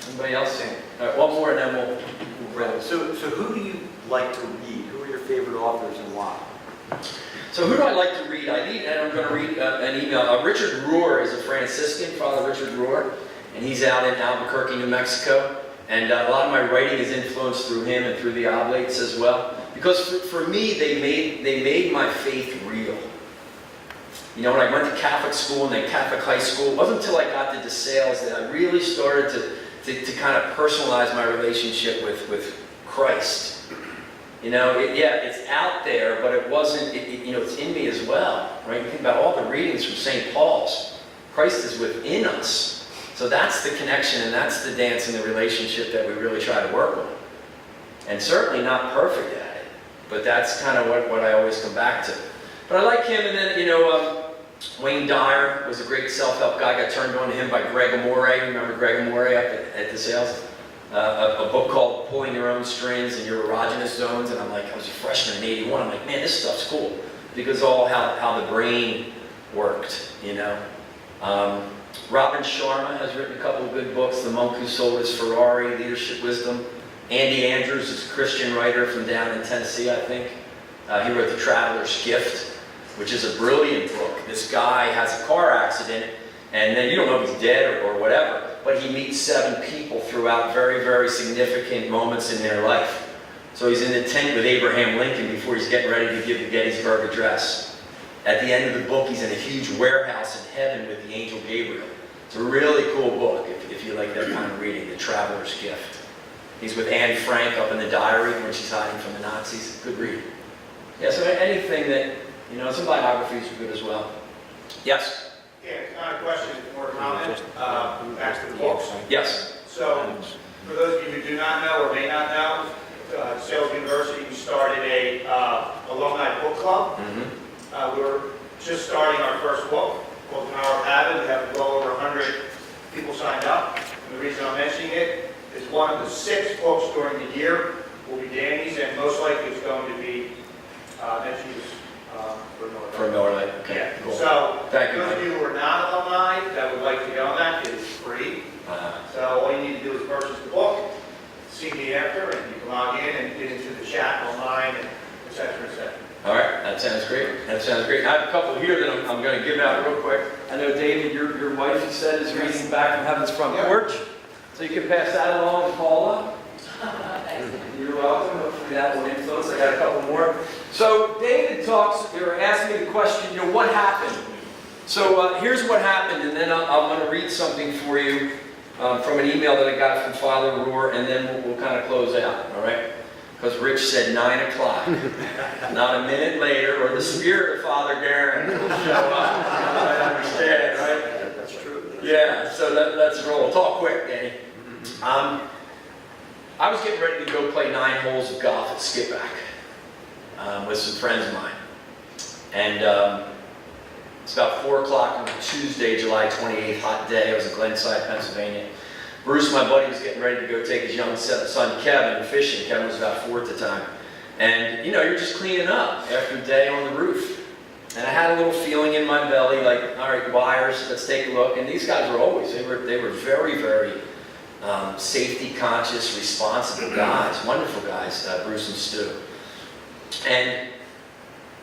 Anybody else? All right, one more, and then we'll roll. So who do you like to read? Who are your favorite authors and why? So who do I like to read? And I'm going to read an email. Richard Rohr is a Franciscan, Father Richard Rohr, and he's out in Albuquerque, New Mexico. And a lot of my writing is influenced through him and through the Oblates as well. Because for me, they made my faith real. When I went to Catholic school and then Catholic high school, it wasn't until I got to DeSales that I really started to kind of personalize my relationship with Christ. Yeah, it's out there, but it wasn't, it's in me as well, right? You think about all the readings from St. Paul's. Christ is within us. So that's the connection, and that's the dance and the relationship that we really try to work on. And certainly not perfect at it, but that's kind of what I always come back to. But I like him, and then, Wayne Dyer was a great self-help guy. Got turned on to him by Greg Amore. Remember Greg Amore up at the sales? A book called Pulling Your Own Strings and Your Erogenous Zones. And I was a freshman in '81. I'm like, man, this stuff's cool. Because all how the brain worked, Robin Sharma has written a couple of good books. The Monk Who Sold His Ferrari, Leadership Wisdom. Andy Andrews is a Christian writer from down in Tennessee, I think. He wrote The Traveler's Gift, which is a brilliant book. This guy has a car accident, and then you don't know if he's dead or whatever, but he meets 7 people throughout very, very significant moments in their life. So he's in the tent with Abraham Lincoln before he's getting ready to give the Gettysburg Address. At the end of the book, he's in a huge warehouse in heaven with the angel Gabriel. It's a really cool book if you like that kind of reading, The Traveler's Gift. He's with Anne Frank up in the diary when she's hiding from the Nazis. Good read. Yeah, so anything that, some biographies are good as well. Yes? Yeah, it's not a question, it's more a comment. Back to the books. Yes. So, for those of you who do not know or may not know, Sales University, we started a alumni book club. We were just starting our first book called The Power of Habit. We have well over 100 people signed up. And the reason I'm mentioning it is one of the 6 books during the year will be Danny's, and most likely it's going to be next year's For Miller Lite. Okay, Yeah. cool. So, Thank you, those Mike. of you who are not alumni that would like to go on that, it's free. So all you need to do is purchase the book, see me after, and you can log in and get into the chat online, and et cetera, et cetera. All right, that sounds great. That sounds great. I have a couple here that I'm going to give out real quick. I know, David, your wife, you said, is reading Back from Heaven's Front Porch. So you can pass that along to Paula. You're welcome. Hopefully that will influence. I got a couple more. So David talks, or asked me the question, what happened? So here's what happened, and then I'm going to read something for you from an email that I got from Father Rohr, and then we'll kind of close out, all right? Because Rich said 9 o'clock. Not a minute later, or the spirit of Father Guerin will show up. I understand, right? That's true. Yeah, so let's roll. Talk quick, Danny. I was getting ready to go play 9 holes of golf at Skipback with some friends of mine. And it's about 4 o'clock on Tuesday, July 28th, hot day. I was in Glenside, Pennsylvania. Bruce, my buddy, was getting ready to go take his young son Kevin fishing. Kevin was about 4 at the time. And you're just cleaning up after a day on the roof. And I had a little feeling in my belly, like, all right, wires, let's take a look. And these guys were always, they were very, very safety conscious, responsible guys, wonderful guys, Bruce and Stu. And,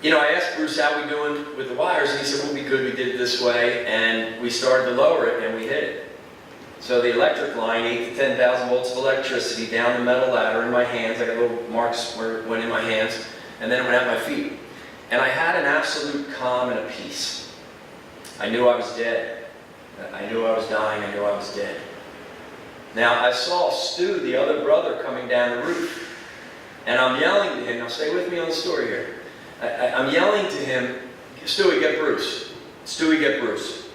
I asked Bruce how we doing with the wires, and he said, we'll be good, we did it this way. And we started to lower it, and we hit it. So the electric line, 8 to 10,000 volts of electricity down the metal ladder in my hands. I got little marks where it went in my hands, and then it went at my feet. And I had an absolute calm and a peace. I knew I was dead. I knew I was dying. I knew I was dead. Now, I saw Stu, the other brother, coming down the roof. And I'm yelling to him. Now, stay with me on the story here. I'm yelling to him, Stewie, get Bruce. Stewie, get Bruce.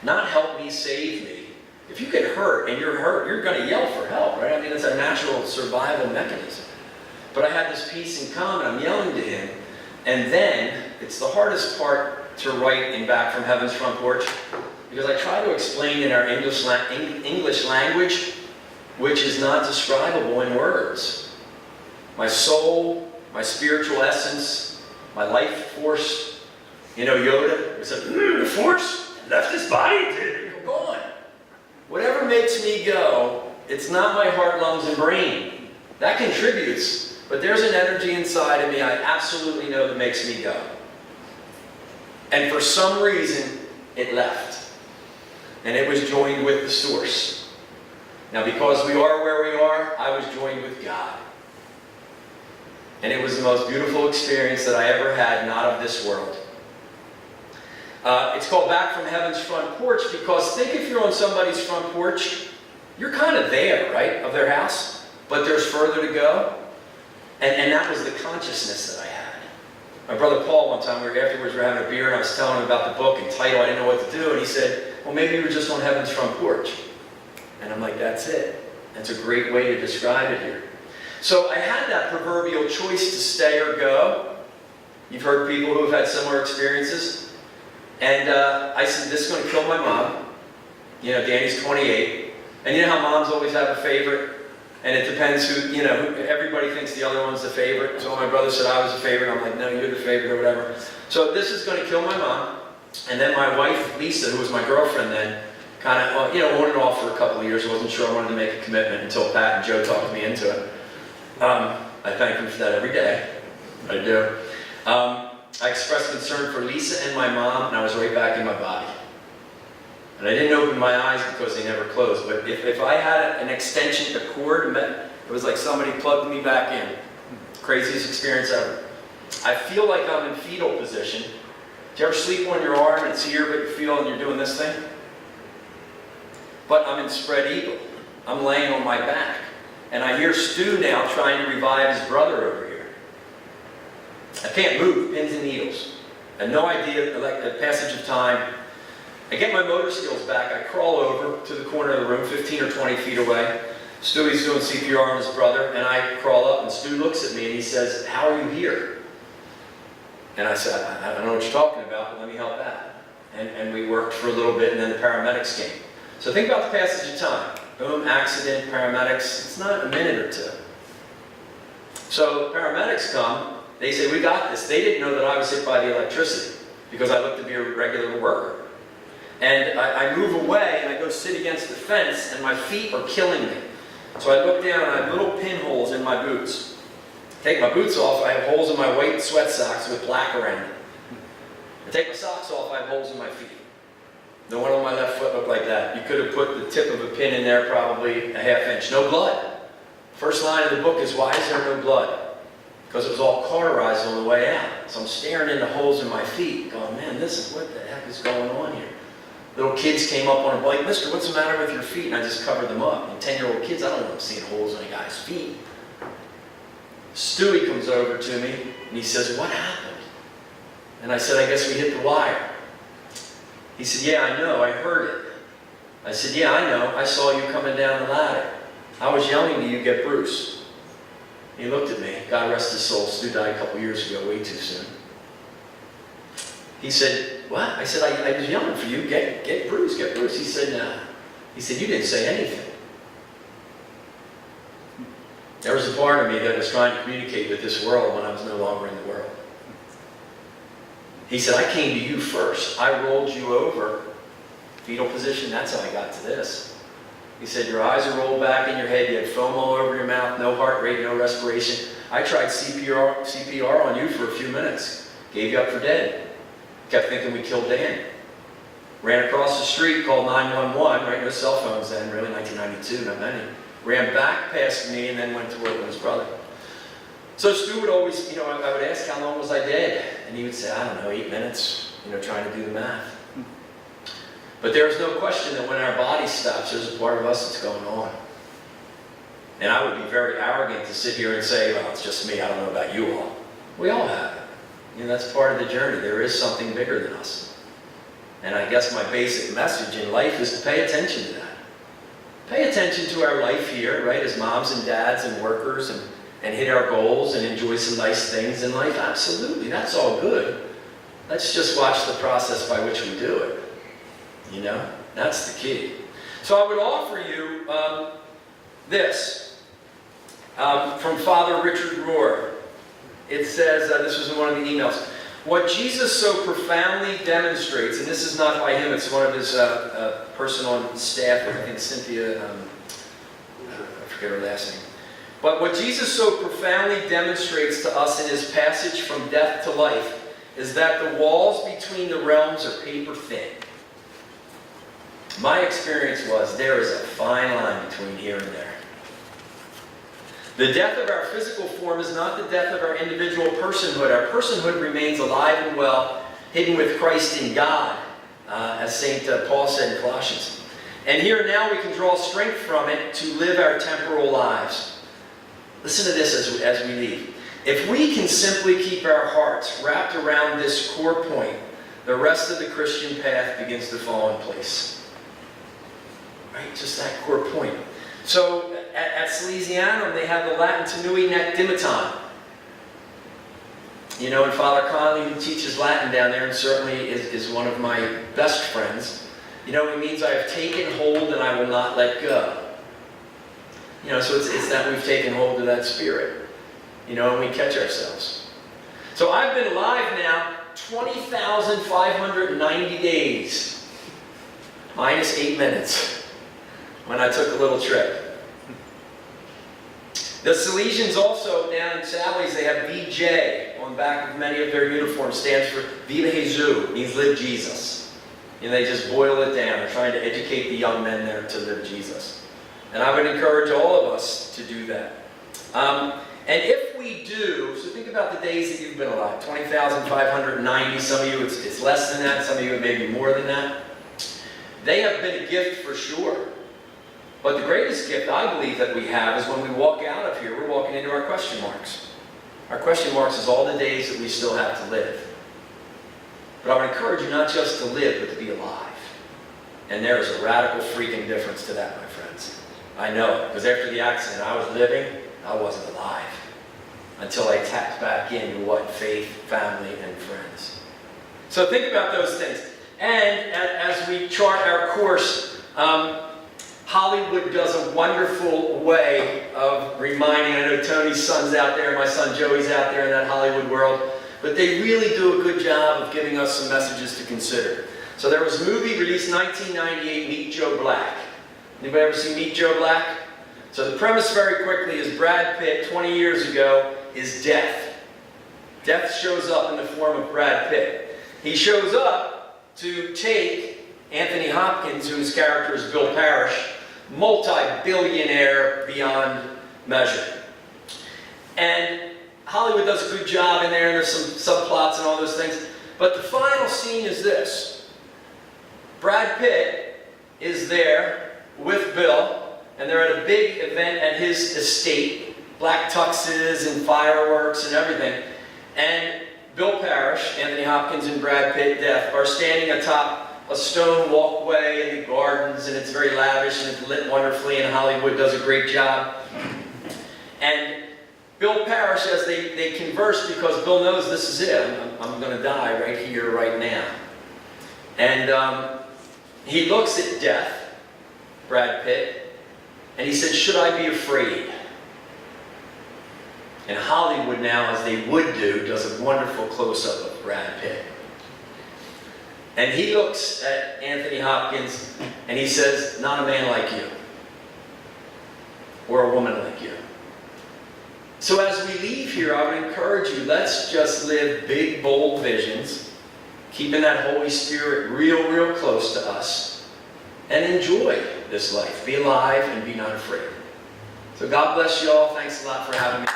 Not help me, save me. If you get hurt and you're hurt, you're going to yell for help, right? I mean, it's a natural survival mechanism. But I had this peace and calm, and I'm yelling to him. And then, it's the hardest part to write in Back from Heaven's Front Porch, because I try to explain in our English language, which is not describable in words. My soul, my spiritual essence, my life force. Yoda was like, the force left his body, dude. Go on. Whatever makes me go, it's not my heart, lungs, and brain. That contributes, but there's an energy inside of me I absolutely know that makes me go. And for some reason, it left. And it was joined with the source. Now, because we are where we are, I was joined with God. And it was the most beautiful experience that I ever had, not of this world. It's called Back from Heaven's Front Porch because think if you're on somebody's front porch, you're kind of there, right, of their house, but there's further to go. And that was the consciousness that I had. My brother Paul, one time, afterwards, we were having a beer, and I was telling him about the book and title. I didn't know what to do, and he said, well, maybe you were just on heaven's front porch. And I'm like, that's it. That's a great way to describe it here. So I had that proverbial choice to stay or go. You've heard people who have had similar experiences. And I said, this is going to kill my mom. You know, Danny's 28. And you know how moms always have a favorite? And it depends who, you know, everybody thinks the other one's the favorite. So my brother said I was the favorite. I'm like, no, you're the favorite or whatever. So this is going to kill my mom. And then my wife, Lisa, who was my girlfriend then, kind of, you know, on and off for a couple of years. I wasn't sure I wanted to make a commitment until Pat and Joe talked me into it. I thank them for that every day. I do. I expressed concern for Lisa and my mom, and I was right back in my body. And I didn't open my eyes because they never closed. But if I had an extension, a cord, it was like somebody plugged me back in. Craziest experience ever. I feel like I'm in fetal position. Do you ever sleep on your arm and it's here, but you feel and you're doing this thing? But I'm in spread eagle. I'm laying on my back. And I hear Stu now trying to revive his brother over here. I can't move, pins and needles. I had no idea, like the passage of time. I get my motor skills back. I crawl over to the corner of the room, 15 or 20 feet away. Stewie's doing CPR on his brother, and I crawl up, and Stu looks at me, and he says, how are you here? And I said, I don't know what you're talking about, but let me help out. And we worked for a little bit, and then the paramedics came. So think about the passage of time. Boom, accident, paramedics. It's not a minute or two. So paramedics come. They say, we got this. They didn't know that I was hit by the electricity because I looked to be a regular worker. And I move away, and I go sit against the fence, and my feet are killing me. So I look down, and I have little pinholes in my boots. Take my boots off, I have holes in my white sweat socks with black around it. I take my socks off, I have holes in my feet. The one on my left foot looked like that. You could have put the tip of a pin in there, probably a half inch. No blood. First line of the book is, why is there no blood? Because it was all cauterized on the way out. So I'm staring into holes in my feet, going, man, this is what the heck is going on here? Little kids came up on a bike, mister, what's the matter with your feet? And I just covered them up. And 10-year-old kids, I don't want them seeing holes in a guy's feet. Stewie comes over to me, and he says, what happened? And I said, I guess we hit the wire. He said, yeah, I know, I heard it. I said, yeah, I know, I saw you coming down the ladder. I was yelling to you, get Bruce. He looked at me, God rest his soul, Stu died a couple years ago, way too soon. He said, what? I said, I was yelling for you, get Bruce, get Bruce. He said, no. He said, you didn't say anything. There was a part of me that was trying to communicate with this world when I was no longer in the world. He said, I came to you first. I rolled you over. Fetal position, that's how I got to this. He said, your eyes are rolled back in your head. You had foam all over your mouth, no heart rate, no respiration. I tried CPR on you for a few minutes. Gave you up for dead. Kept thinking we killed Dan. Ran across the street, called 911, right? No cell phones then, really, 1992, not many. Ran back past me and then went to work with his brother. So Stu would always, you know, I would ask how long was I dead? And he would say, I don't know, 8 minutes, you know, trying to do the math. But there's no question that when our body stops, there's a part of us that's going on. And I would be very arrogant to sit here and say, well, it's just me, I don't know about you all. We all have it. You know, that's part of the journey. There is something bigger than us. And I guess my basic message in life is to pay attention to that. Pay attention to our life here, right, as moms and dads and workers, and hit our goals and enjoy some nice things in life. Absolutely, that's all good. Let's just watch the process by which we do it. You know, that's the key. So I would offer you this from Father Richard Rohr. It says, this was in one of the emails, what Jesus so profoundly demonstrates, and this is not by him, it's one of his person on staff, I think Cynthia, I forget her last name. But what Jesus so profoundly demonstrates to us in his passage from death to life is that the walls between the realms are paper thin. My experience was there is a fine line between here and there. The death of our physical form is not the death of our individual personhood. Our personhood remains alive and well, hidden with Christ in God, as St. Paul said in Colossians. And here now we can draw strength from it to live our temporal lives. Listen to this as we leave. If we can simply keep our hearts wrapped around this core point, the rest of the Christian path begins to fall in place. Right? Just that core point. So at Salesianum, they have the Latin tenui nec dimittam. You know, and Father Conley, who teaches Latin down there, and certainly is one of my best friends, you know, it means I have taken hold and I will not let go. You know, so it's that we've taken hold of that spirit, you know, and we catch ourselves. So I've been alive now 20,590 days, minus 8 minutes, when I took a little trip. The Salesians also, down in Sally's, they have VJ on the back of many of their uniforms, stands for Viva Jesus, means live Jesus. And they just boil it down. They're trying to educate the young men there to live Jesus. And I would encourage all of us to do that. And if we do, so think about the days that you've been alive, 20,590. Some of you, it's less than that. Some of you, it may be more than that. They have been a gift for sure. But the greatest gift, I believe, that we have is when we walk out of here, we're walking into our question marks. Our question marks is all the days that we still have to live. But I would encourage you not just to live, but to be alive. And there is a radical freaking difference to that, my friends. I know, because after the accident, I was living, I wasn't alive. Until I tapped back into what? Faith, family, and friends. So think about those things. And as we chart our course, Hollywood does a wonderful way of reminding, I know Tony's son's out there, my son Joey's out there in that Hollywood world, but they really do a good job of giving us some messages to consider. So there was a movie released in 1998, Meet Joe Black. Anybody ever see Meet Joe Black? So the premise very quickly is Brad Pitt, 20 years ago, is death. Death shows up in the form of Brad Pitt. He shows up to take Anthony Hopkins, whose character is Bill Parrish, multi-billionaire beyond measure. And Hollywood does a good job in there, and there's some subplots and all those things. But the final scene is this. Brad Pitt is there with Bill, and they're at a big event at his estate, black tuxes and fireworks and everything. And Bill Parrish, Anthony Hopkins, and Brad Pitt, death, are standing atop a stone walkway in the gardens, and it's very lavish and it's lit wonderfully, and Hollywood does a great job. And Bill Parrish, as they converse, because Bill knows this is it, I'm going to die right here, right now. And he looks at death, Brad Pitt, and he said, "Should I be afraid?" And Hollywood now, as they would do, does a wonderful close-up of Brad Pitt. And he looks at Anthony Hopkins and he says, "Not a man like you, or a woman like you." So as we leave here, I would encourage you, let's just live big, bold visions, keeping that Holy Spirit real, real close to us, and enjoy this life. Be alive and be not afraid. So God bless you all. Thanks a lot for having me.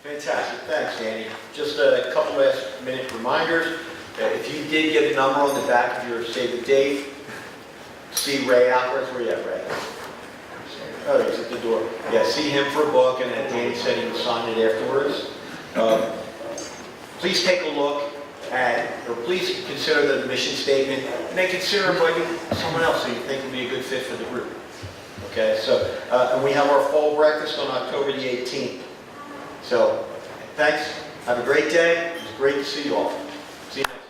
Fantastic, thanks Danny. Just a couple last minute reminders. If you did get a number on the back of your save the date, see Ray out there. Where you at, Ray? Oh, he's at the door. Yeah, see him for a book, and then Danny said he would sign it afterwards. Please take a look at, or please consider the mission statement, and then consider inviting someone else who you think would be a good fit for the group. Okay, so, and we have our fall breakfast on October the 18th. So, thanks. Have a great day. It was great to see you all. See you next time.